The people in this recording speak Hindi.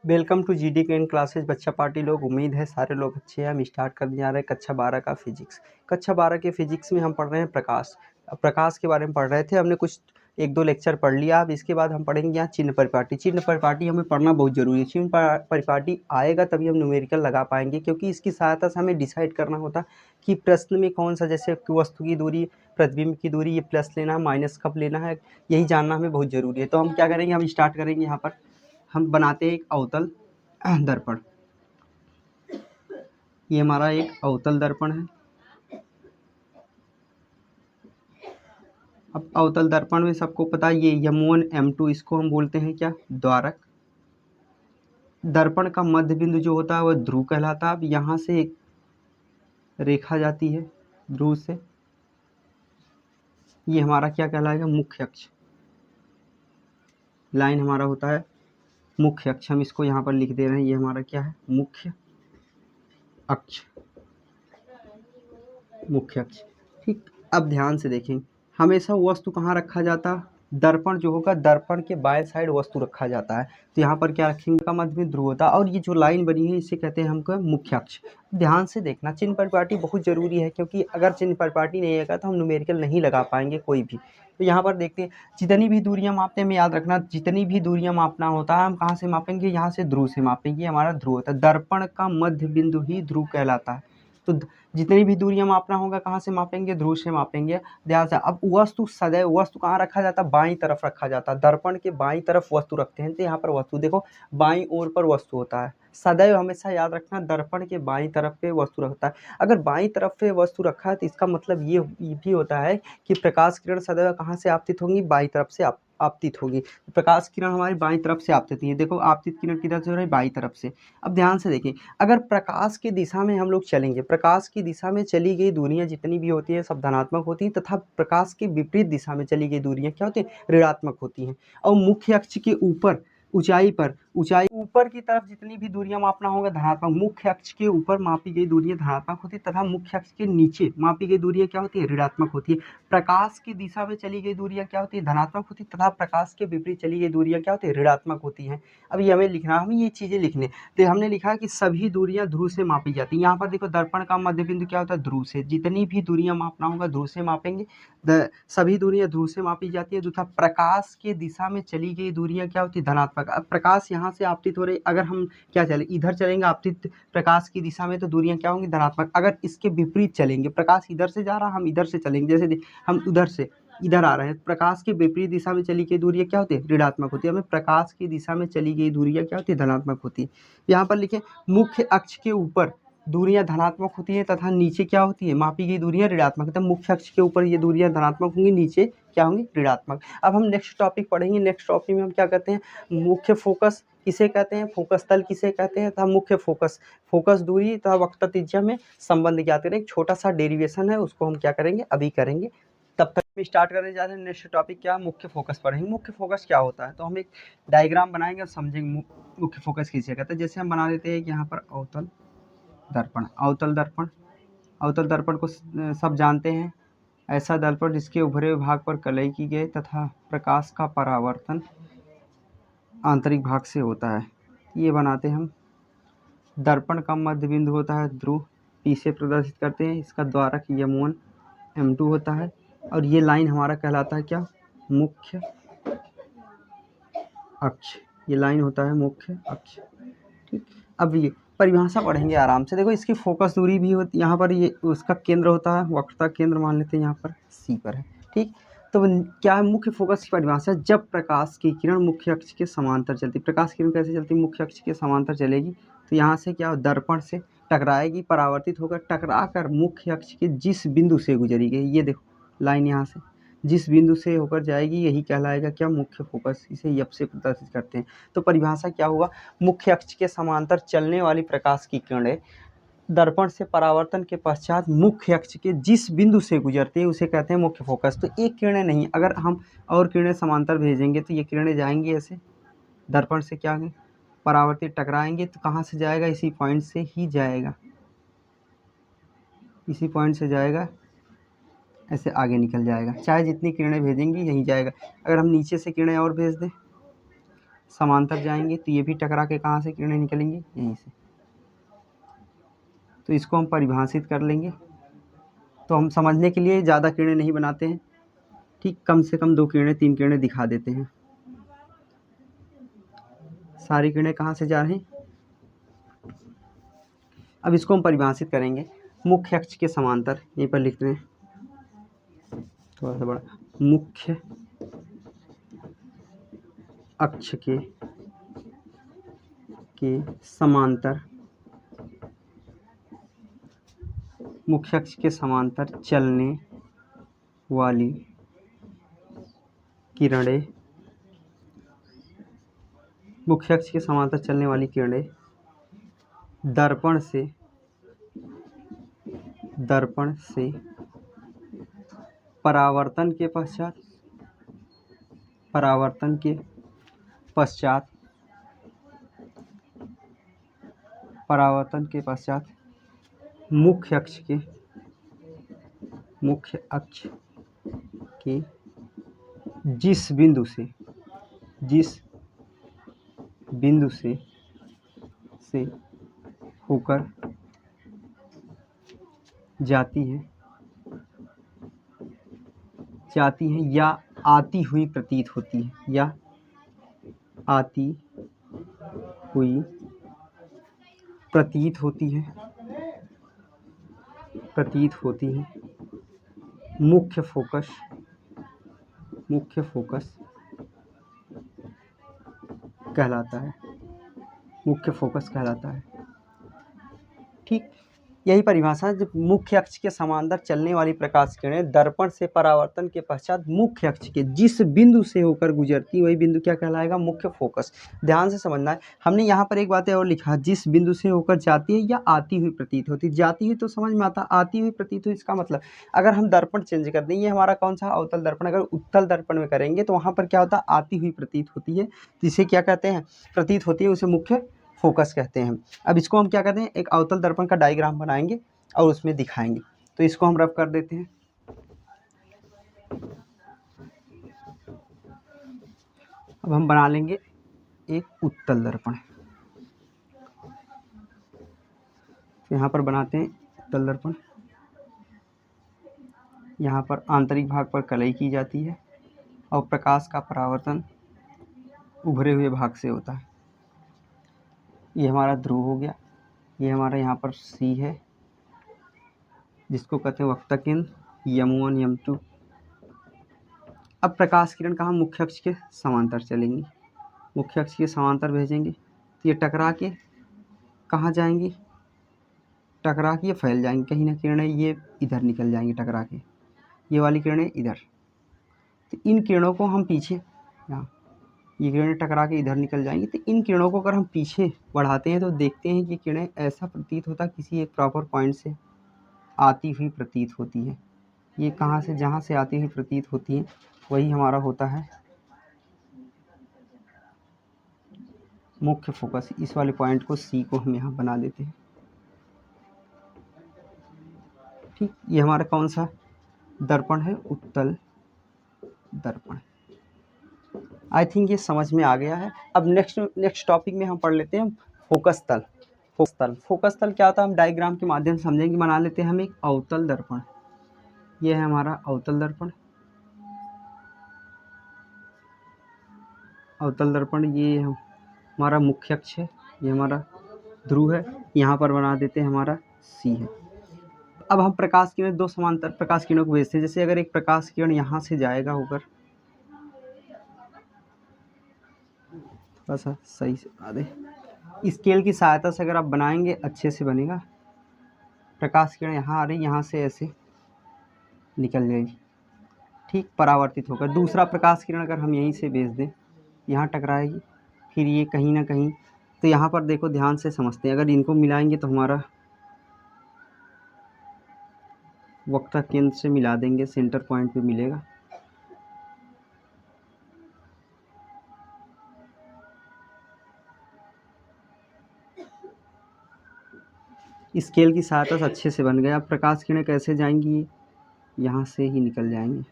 वेलकम टू जीडी के इन क्लासेज बच्चा पार्टी लोग। उम्मीद है सारे लोग अच्छे हैं। हम स्टार्ट करने जा रहे हैं कक्षा 12 का फिजिक्स। कक्षा 12 के फिजिक्स में हम पढ़ रहे हैं प्रकाश। अब प्रकाश के बारे में पढ़ रहे थे, हमने कुछ एक दो लेक्चर पढ़ लिया। अब इसके बाद हम पढ़ेंगे यहाँ चिन्ह परिपाटी। चिन्ह परिपाटी हमें पढ़ना बहुत जरूरी है। चिन्ह परिपाटी आएगा तभी हम न्यूमेरिकल लगा पाएंगे, क्योंकि इसकी सहायता से हमें डिसाइड करना होता कि प्रश्न में कौन सा, जैसे वस्तु की दूरी, प्रतिबिंब की दूरी, ये प्लस लेना है माइनस कब लेना है, यही जानना हमें बहुत जरूरी है। तो हम क्या करेंगे, हम स्टार्ट करेंगे। यहाँ पर हम बनाते हैं एक अवतल दर्पण। ये हमारा एक अवतल दर्पण है। अब अवतल दर्पण में सबको पता है ये M1 M2, इसको हम बोलते हैं क्या, द्वारक। दर्पण का मध्य बिंदु जो होता है वह ध्रुव कहलाता है। अब यहाँ से एक रेखा जाती है ध्रुव से, ये हमारा क्या कहलाएगा, मुख्य अक्ष। लाइन हमारा होता है मुख्य अक्ष। हम इसको यहाँ पर लिख दे रहे हैं, ये हमारा क्या है, मुख्य अक्ष, मुख्य अक्ष। ठीक, अब ध्यान से देखें, हमेशा वस्तु कहाँ रखा जाता है, दर्पण जो होगा दर्पण के बाएं साइड वस्तु रखा जाता है। तो यहाँ पर क्या रखेंगे, का मध्य में ध्रुव होता है, और ये जो लाइन बनी है इसे कहते हैं हमको मुख्य अक्ष। ध्यान से देखना, चिन्ह परिपाटी बहुत जरूरी है, क्योंकि अगर चिन्ह परिपाटी नहीं आएगा तो हम न्यूमेरिकल नहीं लगा पाएंगे कोई भी। तो यहाँ पर देखते हैं, जितनी भी दूरियां मापते हैं, हमें याद रखना जितनी भी दूरियां मापना होता है हम कहाँ से मापेंगे, यहाँ से ध्रुव से मापेंगे। हमारा ध्रुव होता है, दर्पण का मध्य बिंदु ही ध्रुव कहलाता है। तो जितनी भी दूरियां मापना होगा कहाँ से मापेंगे, ध्रुव से मापेंगे। ध्यान से, अब वस्तु सदैव वस्तु कहाँ रखा जाता है, बाईं तरफ रखा जाता है। दर्पण के बाईं तरफ वस्तु रखते हैं। तो यहाँ पर वस्तु देखो, बाईं ओर पर वस्तु होता है। सदैव हमेशा याद रखना, दर्पण के बाईं तरफ पे वस्तु रखता है। अगर बाईं तरफ पे वस्तु रखा है तो इसका मतलब ये भी होता है कि प्रकाश किरण सदैव कहाँ से आपतित होंगी, बाईं तरफ से आपतित होगी। प्रकाश किरण हमारी बाईं तरफ से आपतित है। देखो आपतित किरण किधर से हो रही है, बाईं तरफ से। अब ध्यान से देखें, अगर प्रकाश की दिशा में हम लोग चलेंगे, प्रकाश की दिशा में चली गई दूरियां जितनी भी होती है सब धनात्मक होती हैं, तथा प्रकाश के विपरीत दिशा में चली गई दूरियां क्या होती हैं, ऋणात्मक होती हैं। और मुख्य अक्ष के ऊपर ऊंचाई ऊपर की तरफ जितनी भी दूरियां मापना होगा धनात्मक, मुख्य अक्ष के ऊपर मापी गई दूरियां धनात्मक होती है, तथा मुख्य अक्ष के नीचे मापी गई दूरियां क्या होती है, ऋणात्मक होती है। प्रकाश की दिशा में चली गई दूरियां क्या होती है, धनात्मक होती है, तथा प्रकाश के विपरीत चली गई दूरियां क्या होती है, ऋणात्मक होती हैं। अब ये हमें लिखना, हमें ये चीजें लिखने, तो हमने लिखा है कि सभी दूरियां ध्रुव से मापी जाती हैं। यहाँ पर देखो, दर्पण का मध्य बिंदु क्या होता है, ध्रुव से। जितनी भी दूरियां मापना होगा ध्रुव से मापेंगे। सभी दूरियां ध्रुव से मापी जाती है, तथा प्रकाश के दिशा में चली गई दूरियां क्या होती है, धनात्मक। अब प्रकाश यहाँ से आपतित हो रही, अगर हम क्या चले, इधर चलेंगे आपतित प्रकाश की दिशा में, तो दूरियां क्या होंगी, धनात्मक। अगर इसके विपरीत चलेंगे, प्रकाश इधर से जा रहा, हम इधर से चलेंगे, जैसे हम उधर से इधर आ रहे हैं, प्रकाश की विपरीत दिशा में चली गई दूरियां क्या होती है, ऋणात्मक होती है। हमें प्रकाश की दिशा में चली गई दूरियां क्या होती है, धनात्मक होती है। यहाँ पर लिखें, मुख्य अक्ष के ऊपर दूरियां धनात्मक होती है, तथा नीचे क्या होती है, मापी गई दूरियां ऋणात्मक। तब मुख्य अक्ष के ऊपर ये दूरियां धनात्मक होंगी, नीचे क्या होंगी, ऋणात्मक। अब हम नेक्स्ट टॉपिक पढ़ेंगे। नेक्स्ट टॉपिक में हम क्या कहते हैं, मुख्य फोकस किसे कहते हैं, फोकस तल किसे कहते हैं, तथा मुख्य फोकस दूरी तथा वक्रता त्रिज्या में संबंध ज्ञात करें। एक छोटा सा डेरिवेशन है, उसको हम क्या करेंगे, अभी करेंगे। तब तक हम स्टार्ट करने जा रहे हैं। नेक्स्ट टॉपिक क्या, मुख्य फोकस पढ़ेंगे। मुख्य फोकस क्या होता है, तो हम एक डायग्राम बनाएंगे और समझेंगे मुख्य फोकस किसे कहते हैं। जैसे हम बना लेते हैं कि यहाँ पर अवतल दर्पण को सब जानते हैं। ऐसा दर्पण जिसके उभरे भाग पर कलई की गई तथा प्रकाश का परावर्तन आंतरिक भाग से होता है, ये बनाते हैं हम। दर्पण का मध्य बिंदु होता है ध्रुव, पी से प्रदर्शित करते हैं। इसका द्वारक M1 M2 होता है, और ये लाइन हमारा कहलाता है क्या, मुख्य अक्ष। ये लाइन होता है मुख्य अक्ष। ठीक, अब ये परिभाषा पढ़ेंगे आराम से। देखो, इसकी फोकस दूरी भी होती है, यहाँ पर ये उसका केंद्र होता है, वक्रता केंद्र मान लेते हैं यहाँ पर C पर है। ठीक, तो क्या है मुख्य फोकस की परिभाषा, जब प्रकाश की किरण मुख्य अक्ष के समांतर चलती। प्रकाश किरण कैसे चलती, मुख्य अक्ष के समांतर चलेगी, तो यहाँ से क्या दर्पण से टकराएगी, परावर्तित होकर टकरा कर मुख्य अक्ष के जिस बिंदु से गुजरी गई, ये देखो लाइन यहाँ से जिस बिंदु से होकर जाएगी, यही कहलाएगा क्या, मुख्य फोकस। इसे F से प्रदर्शित करते हैं। तो परिभाषा क्या हुआ, मुख्य अक्ष के समांतर चलने वाली प्रकाश की किरणें दर्पण से परावर्तन के पश्चात मुख्य अक्ष के जिस बिंदु से गुजरती है उसे कहते हैं मुख्य फोकस। तो एक किरणें नहीं, अगर हम और किरणें समांतर भेजेंगे तो ये किरणें जाएंगी ऐसे, दर्पण से क्या परावर्तित टकराएंगे, तो कहाँ से जाएगा, इसी पॉइंट से ही जाएगा, इसी पॉइंट से जाएगा, ऐसे आगे निकल जाएगा। चाहे जितनी किरणें भेजेंगी यहीं जाएगा। अगर हम नीचे से किरणें और भेज दें समांतर जाएंगे तो ये भी टकरा के कहाँ से किरणें निकलेंगी, यहीं से। तो इसको हम परिभाषित कर लेंगे। तो हम समझने के लिए ज़्यादा किरणें नहीं बनाते हैं, ठीक, कम से कम 2 किरणें 3 किरणें दिखा देते हैं। सारी किरणें कहाँ से जा रही हैं। अब इसको हम परिभाषित करेंगे। मुख्य अक्ष के समांतर, यहीं पर लिख रहे हैं थोड़ा सा बड़ा, मुख्य अक्ष के समांतर, मुख्य अक्ष के समांतर चलने वाली किरणें, मुख्य अक्ष के समांतर चलने वाली किरणें दर्पण से परावर्तन के पश्चात मुख्य अक्ष के जिस बिंदु से होकर जाती है या आती हुई प्रतीत होती है, मुख्य फोकस कहलाता है। ठीक, यही परिभाषा है। जब मुख्य अक्ष के समांतर चलने वाली प्रकाश किरणें दर्पण से परावर्तन के पश्चात मुख्य अक्ष के जिस बिंदु से होकर गुजरती, वही बिंदु क्या कहलाएगा, मुख्य फोकस। ध्यान से समझना है। हमने यहाँ पर एक बात और लिखा, जिस बिंदु से होकर जाती है या आती हुई प्रतीत होती है। जाती हुई तो समझ में आता, आती हुई प्रतीत हुई इसका मतलब अगर हम दर्पण चेंज कर दें, ये हमारा कौन सा अवतल दर्पण, अगर उत्तल दर्पण में करेंगे तो वहाँ पर क्या होता है, आती हुई प्रतीत होती है, जिसे क्या कहते हैं, प्रतीत होती है, उसे मुख्य फोकस कहते हैं। अब इसको हम क्या कहते हैं, एक अवतल दर्पण का डायग्राम बनाएंगे और उसमें दिखाएंगे। तो इसको हम रफ कर देते हैं। अब हम बना लेंगे एक उत्तल दर्पण। तो यहाँ पर बनाते हैं उत्तल दर्पण। यहाँ पर आंतरिक भाग पर कलई की जाती है और प्रकाश का परावर्तन उभरे हुए भाग से होता है। ये हमारा ध्रुव हो गया। ये हमारा यहाँ पर सी है, जिसको कहते हैं वक्ता केंद्र, M1 M2। अब प्रकाश किरण कहाँ, मुख्य अक्ष के समांतर चलेंगी, मुख्य अक्ष के समांतर भेजेंगे तो ये टकरा के कहाँ जाएंगी, टकरा के ये फैल जाएंगी कहीं ना, किरणें ये इधर निकल जाएंगी टकरा के, ये वाली किरणें इधर। तो इन किरणों को हम पीछे, यहाँ ये किरणें टकरा के इधर निकल जाएंगी। तो इन किरणों को अगर हम पीछे बढ़ाते हैं तो देखते हैं कि किरणें ऐसा प्रतीत होता है किसी एक प्रॉपर पॉइंट से आती हुई प्रतीत होती है। ये कहाँ से, जहाँ से आती हुई प्रतीत होती है वही हमारा होता है मुख्य फोकस। इस वाले पॉइंट को सी को हम यहाँ बना देते हैं। ठीक, ये हमारा कौन सा दर्पण है, उत्तल दर्पण। आई थिंक ये समझ में आ गया है। अब नेक्स्ट टॉपिक में हम पढ़ लेते हैं फोकस तल। फोकस तल क्या होता है, हम डायग्राम के माध्यम से समझेंगे। बना लेते हैं हम एक अवतल दर्पण। ये है हमारा अवतल दर्पण। अवतल दर्पण ये हमारा मुख्य अक्ष है, ये हमारा ध्रुव है। यहाँ पर बना देते हैं हमारा सी है। अब हम प्रकाश किरण, दो समांतर प्रकाश किरणों को भेजते हैं। जैसे अगर एक प्रकाश किरण यहाँ से जाएगा होकर, थोड़ा सा सही से बना दे, स्केल की सहायता से अगर आप बनाएंगे अच्छे से बनेगा। प्रकाश किरण यहाँ आ रही, यहाँ से ऐसे निकल जाएगी, ठीक, परावर्तित होकर। दूसरा प्रकाश किरण अगर हम यहीं से भेज दें, यहाँ टकराएगी, फिर ये कहीं ना कहीं, तो यहाँ पर देखो ध्यान से समझते हैं। अगर इनको मिलाएंगे तो हमारा वक्ता केंद्र से मिला देंगे, सेंटर पॉइंट पे मिलेगा। स्केल की सहायता से अच्छे से बन गया। प्रकाश किरणें कैसे जाएंगी, यहाँ से ही निकल जाएंगी।